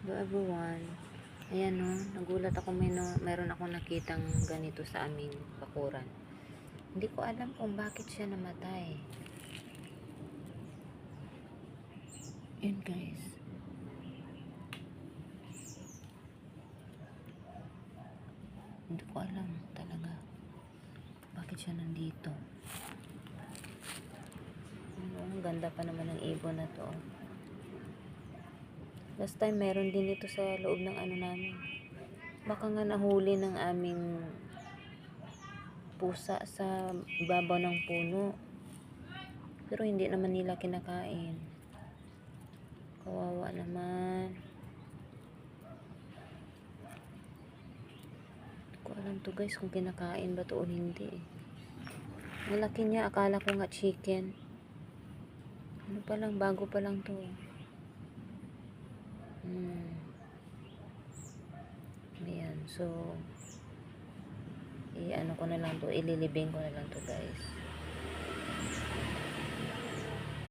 Hello everyone. Ayan no, nagulat ako meron akong nakitang ganito sa aming bakuran. Hindi ko alam kung bakit siya namatay. Yun guys. Hindi ko alam talaga bakit siya nandito. Ang ganda pa naman ng ibon na to. Last time meron din ito sa loob ng ano namin. Baka nga nahuli ng aming pusa sa ibabaw ng puno. Pero hindi naman nila kinakain. Kawawa naman. Hindi ko alam to guys kung kinakain ba to o hindi. Malaki niya, akala ko nga chicken. Ano pa lang, bago pa lang to. Ayan, so ano ko na lang to, ililibing ko na lang to guys.